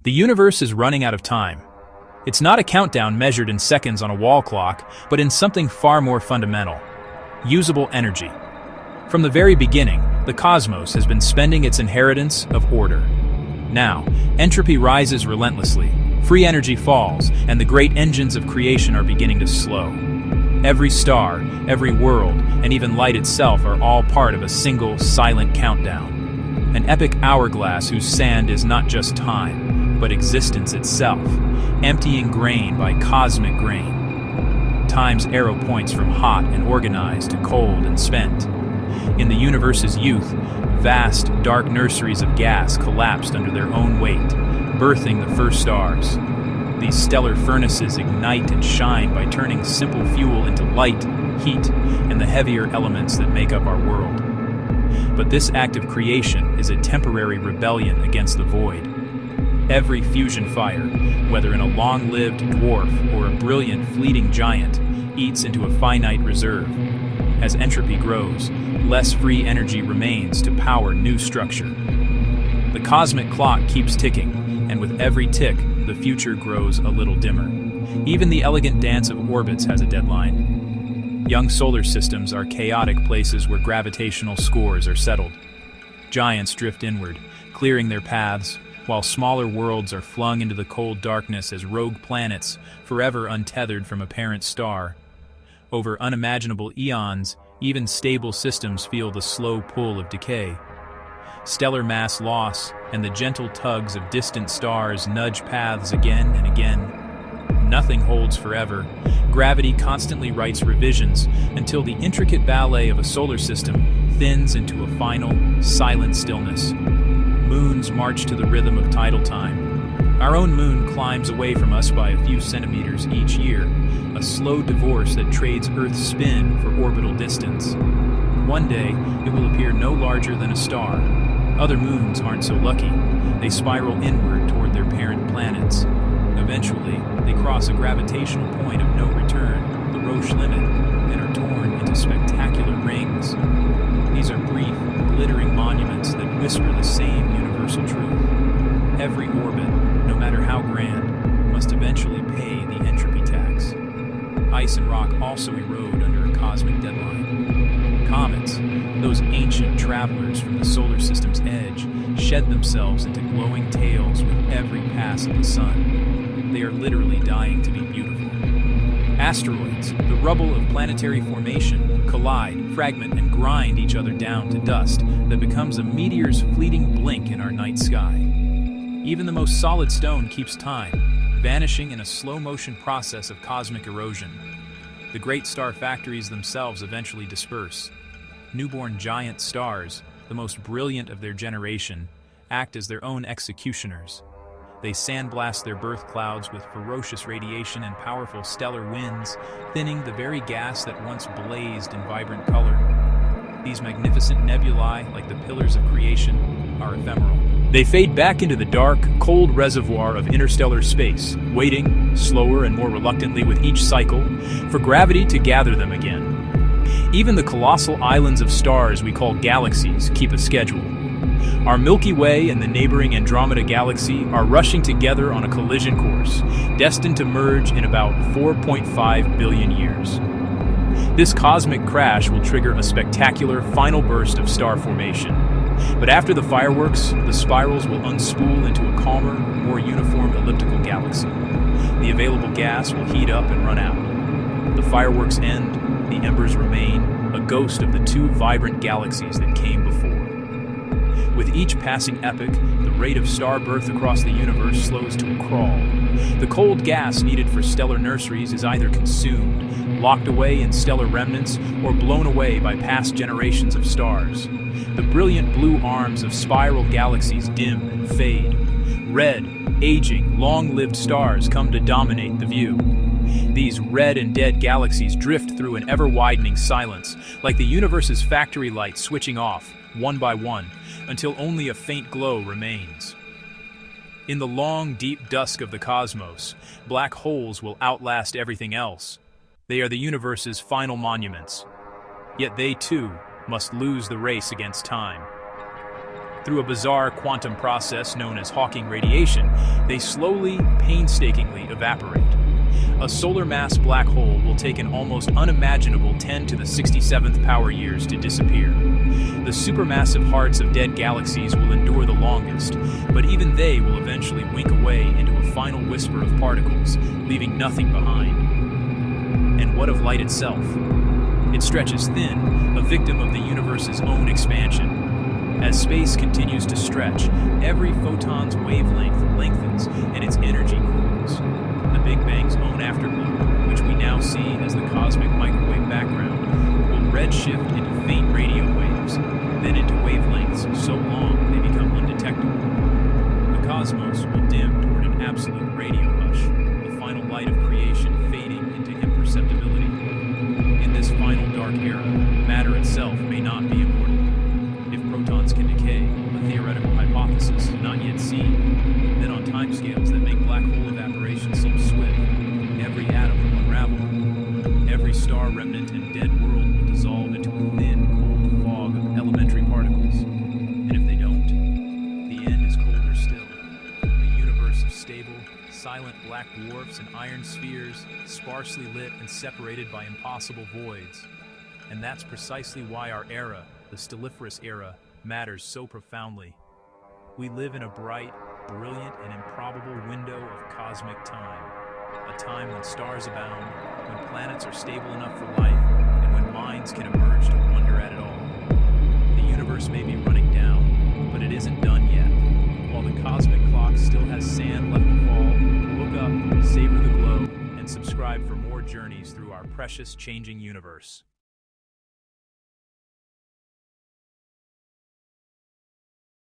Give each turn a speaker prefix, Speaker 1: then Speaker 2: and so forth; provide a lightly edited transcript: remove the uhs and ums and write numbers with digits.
Speaker 1: The universe is running out of time. It's not a countdown measured in seconds on a wall clock, but in something far more fundamental: usable energy. From the very beginning, the cosmos has been spending its inheritance of order. Now, entropy rises relentlessly, free energy falls, and the great engines of creation are beginning to slow. Every star, every world, and even light itself are all part of a single, silent countdown. An epic hourglass whose sand is not just time, but existence itself, emptying grain by cosmic grain. Time's arrow points from hot and organized to cold and spent. In the universe's youth, vast, dark nurseries of gas collapsed under their own weight, birthing the first stars. These stellar furnaces ignite and shine by turning simple fuel into light, heat, and the heavier elements that make up our world. But this act of creation is a temporary rebellion against the void. Every fusion fire, whether in a long-lived dwarf or a brilliant, fleeting giant, eats into a finite reserve. As entropy grows, less free energy remains to power new structure. The cosmic clock keeps ticking, and with every tick, the future grows a little dimmer. Even the elegant dance of orbits has a deadline. Young solar systems are chaotic places where gravitational scores are settled. Giants drift inward, clearing their paths, while smaller worlds are flung into the cold darkness as rogue planets, forever untethered from a parent star. Over unimaginable eons, even stable systems feel the slow pull of decay. Stellar mass loss and the gentle tugs of distant stars nudge paths again and again. Nothing holds forever. Gravity constantly writes revisions until the intricate ballet of a solar system thins into a final, silent stillness. Moons march to the rhythm of tidal time. Our own moon climbs away from us by a few centimeters each year, a slow divorce that trades Earth's spin for orbital distance. One day, it will appear no larger than a star. Other moons aren't so lucky. They spiral inward toward their parent planets. Eventually, they cross a gravitational point of no return, the Roche limit, and are torn into spectacular rings. These are brief, glittering monuments that whisper the same universal truth. Every orbit, no matter how grand, must eventually pay the entropy tax. Ice and rock also erode under a cosmic deadline. Comets, those ancient travelers from the solar system's edge, shed themselves into glowing tails with every pass of the sun. They are literally dying to be beautiful. Asteroids, the rubble of planetary formation, collide, fragment, and grind each other down to dust that becomes a meteor's fleeting blink in our night sky. Even the most solid stone keeps time, vanishing in a slow-motion process of cosmic erosion. The great star factories themselves eventually disperse. Newborn giant stars, the most brilliant of their generation, act as their own executioners. They sandblast their birth clouds with ferocious radiation and powerful stellar winds, thinning the very gas that once blazed in vibrant color. These magnificent nebulae, like the pillars of creation, are ephemeral. They fade back into the dark, cold reservoir of interstellar space, waiting, slower and more reluctantly with each cycle, for gravity to gather them again. Even the colossal islands of stars we call galaxies keep a schedule. Our Milky Way and the neighboring Andromeda Galaxy are rushing together on a collision course, destined to merge in about 4.5 billion years. This cosmic crash will trigger a spectacular final burst of star formation. But after the fireworks, the spirals will unspool into a calmer, more uniform elliptical galaxy. The available gas will heat up and run out. The fireworks end, the embers remain, a ghost of the two vibrant galaxies that came before. With each passing epoch, the rate of star birth across the universe slows to a crawl. The cold gas needed for stellar nurseries is either consumed, locked away in stellar remnants, or blown away by past generations of stars. The brilliant blue arms of spiral galaxies dim and fade. Red, aging, long-lived stars come to dominate the view. These red and dead galaxies drift through an ever-widening silence, like the universe's factory lights switching off, one by one, until only a faint glow remains. In the long, deep dusk of the cosmos, black holes will outlast everything else. They are the universe's final monuments. Yet they, too, must lose the race against time. Through a bizarre quantum process known as Hawking radiation, they slowly, painstakingly evaporate. A solar mass black hole will take an almost unimaginable 10 to the 67th power years to disappear. The supermassive hearts of dead galaxies will endure the longest, but even they will eventually wink away into a final whisper of particles, leaving nothing behind. And what of light itself? It stretches thin, a victim of the universe's own expansion. As space continues to stretch, every photon's wavelength lengthens and its energy cools. The Big Bang's own afterglow, which we now see as the cosmic microwave background, will redshift into faint radio waves, then into wavelengths so long they become undetectable. The cosmos will dim toward an absolute radio hush, the final light of creation fading into imperceptibility. In this final dark era, matter itself may not be important. If protons can decay, a theoretical hypothesis not yet seen, then on timescales that make black hole evaporation seem swift, every atom will unravel. Every star remnant and dead world will dissolve into a thin, cold fog of elementary particles. And if they don't, the end is colder still. A universe of stable, silent black dwarfs and iron spheres, sparsely lit and separated by impossible voids. And that's precisely why our era, the stelliferous era, matters so profoundly. We live in a bright, brilliant, and improbable window of cosmic time. A time when stars abound, when planets are stable enough for life, and when minds can emerge to wonder at it all. The universe may be running down, but it isn't done yet. While the cosmic clock still has sand left to fall, look up, savor the glow, and subscribe for more journeys through our precious changing universe.